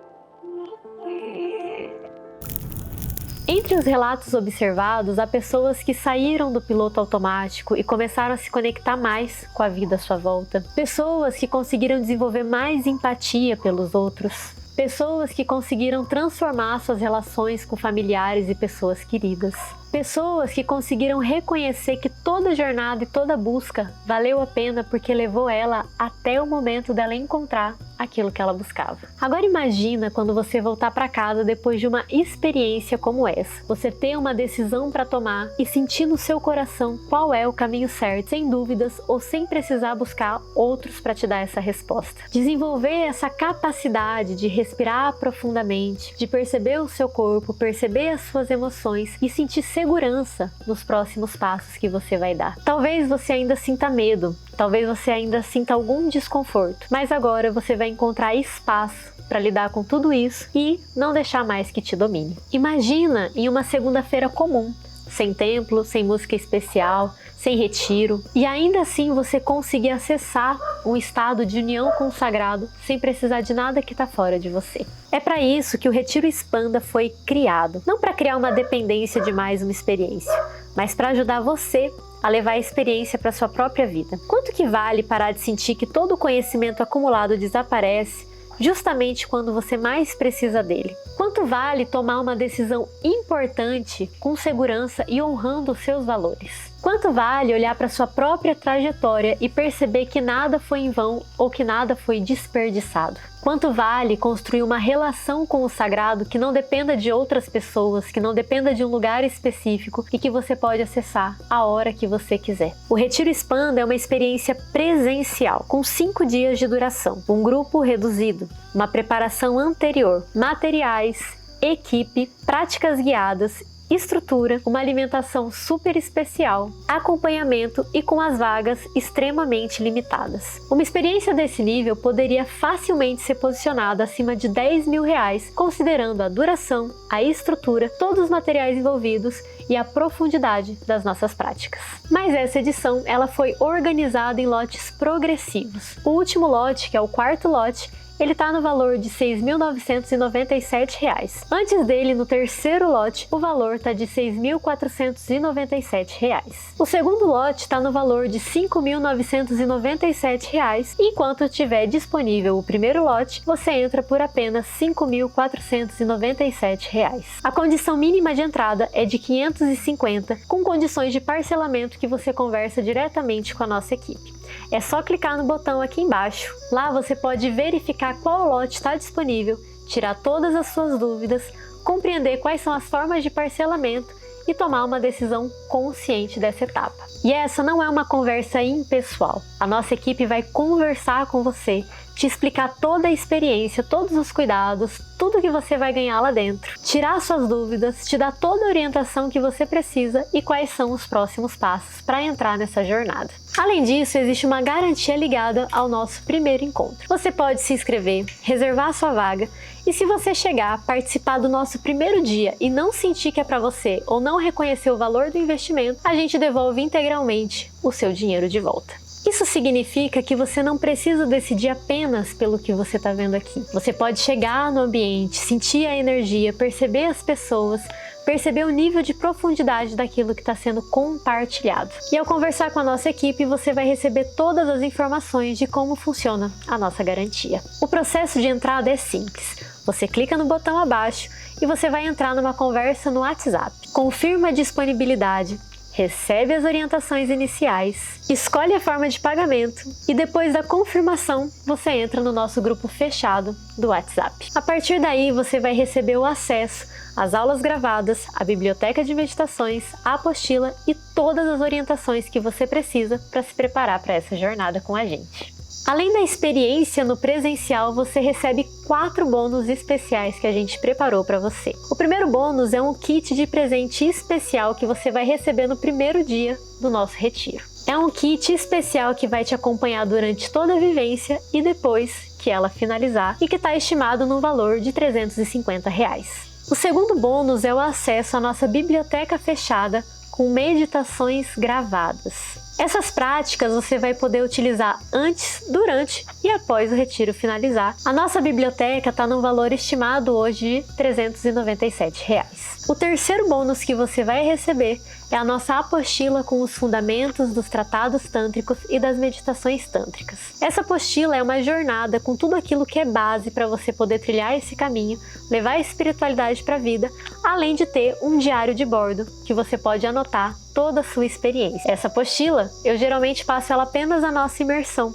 Entre os relatos observados, há pessoas que saíram do piloto automático e começaram a se conectar mais com a vida à sua volta. Pessoas que conseguiram desenvolver mais empatia pelos outros. Pessoas que conseguiram transformar suas relações com familiares e pessoas queridas. Pessoas que conseguiram reconhecer que toda jornada e toda busca valeu a pena porque levou ela até o momento dela encontrar aquilo que ela buscava. Agora imagina quando você voltar para casa depois de uma experiência como essa. Você ter uma decisão para tomar e sentir no seu coração qual é o caminho certo, sem dúvidas ou sem precisar buscar outros para te dar essa resposta. Desenvolver essa capacidade de respirar profundamente, de perceber o seu corpo, perceber as suas emoções e sentir segurança nos próximos passos que você vai dar. Talvez você ainda sinta medo, talvez você ainda sinta algum desconforto, mas agora você vai encontrar espaço para lidar com tudo isso e não deixar mais que te domine. Imagina em uma segunda-feira comum, sem templo, sem música especial, sem retiro, e ainda assim você conseguir acessar um estado de união com o sagrado sem precisar de nada que está fora de você. É para isso que o Retiro Expanda foi criado, não para criar uma dependência de mais uma experiência, mas para ajudar você a levar a experiência para sua própria vida. Quanto que vale parar de sentir que todo o conhecimento acumulado desaparece justamente quando você mais precisa dele? Quanto vale tomar uma decisão importante com segurança e honrando os seus valores? Quanto vale olhar para sua própria trajetória e perceber que nada foi em vão ou que nada foi desperdiçado? Quanto vale construir uma relação com o sagrado que não dependa de outras pessoas, que não dependa de um lugar específico e que você pode acessar a hora que você quiser? O Retiro Expanda é uma experiência presencial, com 5 dias de duração, um grupo reduzido, uma preparação anterior, materiais, equipe, práticas guiadas, estrutura, uma alimentação super especial, acompanhamento e com as vagas extremamente limitadas. Uma experiência desse nível poderia facilmente ser posicionada acima de R$10 mil, considerando a duração, a estrutura, todos os materiais envolvidos e a profundidade das nossas práticas. Mas essa edição ela foi organizada em lotes progressivos. O último lote, que é o 4º lote, ele está no valor de R$ 6.997. Antes dele, no 3º lote, o valor está de R$ 6.497. O segundo lote está no valor de R$ 5.997 e enquanto estiver disponível o primeiro lote, você entra por apenas R$ 5.497. A condição mínima de entrada é de 550, com condições de parcelamento que você conversa diretamente com a nossa equipe. É só clicar no botão aqui embaixo. Lá você pode verificar qual lote está disponível, tirar todas as suas dúvidas, compreender quais são as formas de parcelamento e tomar uma decisão consciente dessa etapa. E essa não é uma conversa impessoal. A nossa equipe vai conversar com você, te explicar toda a experiência, todos os cuidados, tudo que você vai ganhar lá dentro, tirar suas dúvidas, te dar toda a orientação que você precisa e quais são os próximos passos para entrar nessa jornada. Além disso, existe uma garantia ligada ao nosso primeiro encontro. Você pode se inscrever, reservar sua vaga e se você chegar, participar do nosso primeiro dia e não sentir que é para você ou não reconhecer o valor do investimento, a gente devolve integralmente o seu dinheiro de volta. Isso significa que você não precisa decidir apenas pelo que você está vendo aqui. Você pode chegar no ambiente, sentir a energia, perceber as pessoas, perceber o nível de profundidade daquilo que está sendo compartilhado. E ao conversar com a nossa equipe, você vai receber todas as informações de como funciona a nossa garantia. O processo de entrada é simples. Você clica no botão abaixo e você vai entrar numa conversa no WhatsApp. Confirma a disponibilidade, recebe as orientações iniciais, escolhe a forma de pagamento e depois da confirmação você entra no nosso grupo fechado do WhatsApp. A partir daí você vai receber o acesso às aulas gravadas, à biblioteca de meditações, a apostila e todas as orientações que você precisa para se preparar para essa jornada com a gente. Além da experiência no presencial, você recebe 4 bônus especiais que a gente preparou para você. O primeiro bônus é um kit de presente especial que você vai receber no primeiro dia do nosso retiro. É um kit especial que vai te acompanhar durante toda a vivência e depois que ela finalizar e que está estimado no valor de R$ 350. O segundo bônus é o acesso à nossa biblioteca fechada com meditações gravadas. Essas práticas você vai poder utilizar antes, durante e após o retiro finalizar. A nossa biblioteca está no valor estimado hoje de R$ 397. O terceiro bônus que você vai receber é a nossa apostila com os fundamentos dos tratados tântricos e das meditações tântricas. Essa apostila é uma jornada com tudo aquilo que é base para você poder trilhar esse caminho, levar a espiritualidade para a vida, além de ter um diário de bordo que você pode anotar toda a sua experiência. Essa apostila, eu geralmente passo ela apenas na nossa imersão,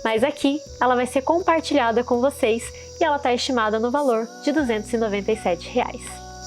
mas aqui ela vai ser compartilhada com vocês e ela está estimada no valor de R$ 297.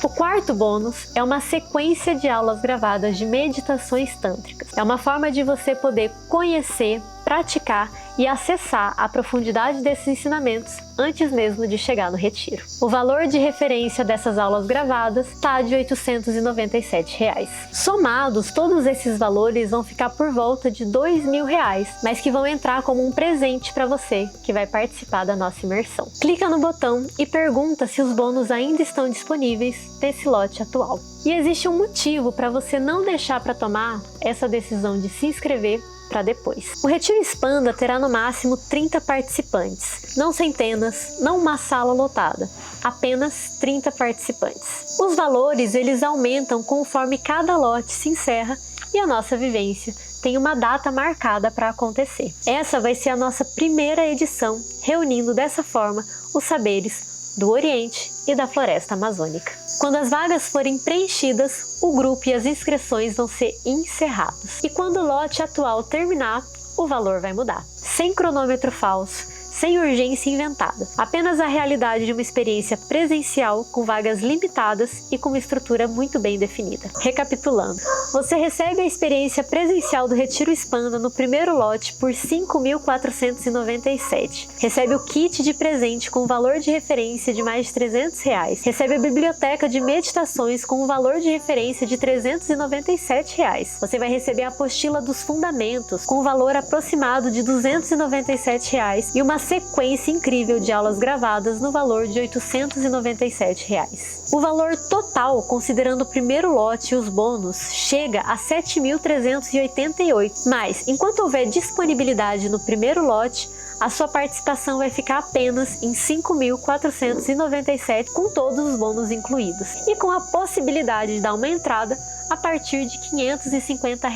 O quarto bônus é uma sequência de aulas gravadas de meditações tântricas. É uma forma de você poder conhecer, praticar e acessar a profundidade desses ensinamentos antes mesmo de chegar no retiro. O valor de referência dessas aulas gravadas está de R$ 897. Somados, todos esses valores vão ficar por volta de R$ 2.000, mas que vão entrar como um presente para você que vai participar da nossa imersão. Clica no botão e pergunta se os bônus ainda estão disponíveis nesse lote atual. E existe um motivo para você não deixar para tomar essa decisão de se inscrever para depois. O Retiro Expanda terá no máximo 30 participantes, não centenas, não uma sala lotada, apenas 30 participantes. Os valores eles aumentam conforme cada lote se encerra e a nossa vivência tem uma data marcada para acontecer. Essa vai ser a nossa primeira edição, reunindo dessa forma os saberes do Oriente e da Floresta Amazônica. Quando as vagas forem preenchidas, o grupo e as inscrições vão ser encerrados. E quando o lote atual terminar, o valor vai mudar. Sem cronômetro falso, sem urgência inventada. Apenas a realidade de uma experiência presencial com vagas limitadas e com uma estrutura muito bem definida. Recapitulando, você recebe a experiência presencial do Retiro Expanda no primeiro lote por R$ 5.497. Recebe o kit de presente com valor de referência de mais de R$ 300. Recebe a biblioteca de meditações com um valor de referência de R$ 397. Você vai receber a apostila dos fundamentos com um valor aproximado de R$ 297 e uma sequência incrível de aulas gravadas no valor de R$ 897. O valor total, considerando o primeiro lote e os bônus, chega a R$ 7.388, mas enquanto houver disponibilidade no primeiro lote, a sua participação vai ficar apenas em R$ 5.497 com todos os bônus incluídos e com a possibilidade de dar uma entrada a partir de R$ 550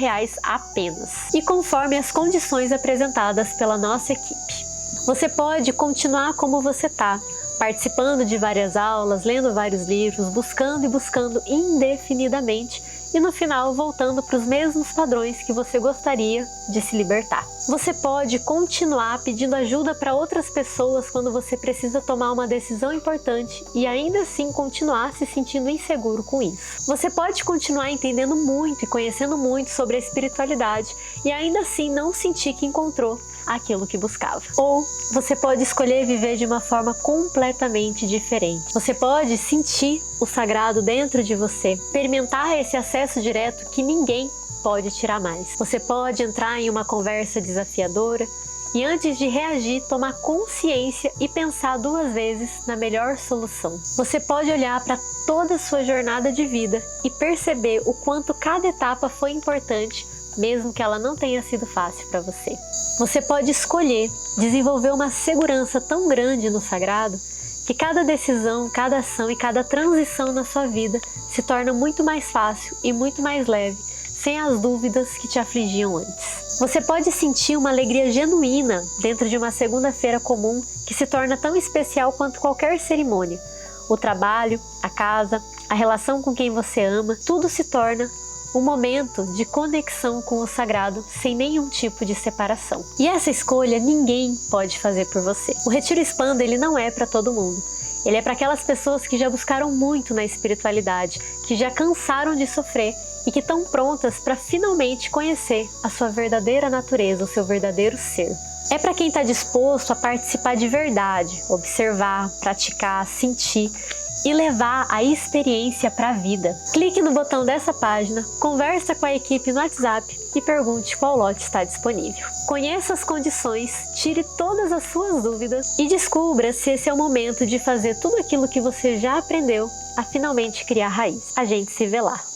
apenas e conforme as condições apresentadas pela nossa equipe. Você pode continuar como você está, participando de várias aulas, lendo vários livros, buscando e buscando indefinidamente e no final voltando para os mesmos padrões que você gostaria de se libertar. Você pode continuar pedindo ajuda para outras pessoas quando você precisa tomar uma decisão importante e ainda assim continuar se sentindo inseguro com isso. Você pode continuar entendendo muito e conhecendo muito sobre a espiritualidade e ainda assim não sentir que encontrou aquilo que buscava. Ou você pode escolher viver de uma forma completamente diferente. Você pode sentir o sagrado dentro de você, experimentar esse acesso direto que ninguém pode tirar mais. Você pode entrar em uma conversa desafiadora e antes de reagir, tomar consciência e pensar 2 vezes na melhor solução. Você pode olhar para toda a sua jornada de vida e perceber o quanto cada etapa foi importante, mesmo que ela não tenha sido fácil para você. Você pode escolher desenvolver uma segurança tão grande no sagrado que cada decisão, cada ação e cada transição na sua vida se torna muito mais fácil e muito mais leve, sem as dúvidas que te afligiam antes. Você pode sentir uma alegria genuína dentro de uma segunda-feira comum que se torna tão especial quanto qualquer cerimônia. O trabalho, a casa, a relação com quem você ama, tudo se torna um momento de conexão com o sagrado sem nenhum tipo de separação. E essa escolha ninguém pode fazer por você. O Retiro Expanda, ele não é para todo mundo. Ele é para aquelas pessoas que já buscaram muito na espiritualidade, que já cansaram de sofrer e que estão prontas para finalmente conhecer a sua verdadeira natureza, o seu verdadeiro ser. É para quem está disposto a participar de verdade, observar, praticar, sentir e levar a experiência para a vida. Clique no botão dessa página, conversa com a equipe no WhatsApp e pergunte qual lote está disponível. Conheça as condições, tire todas as suas dúvidas e descubra se esse é o momento de fazer tudo aquilo que você já aprendeu a finalmente criar raiz. A gente se vê lá.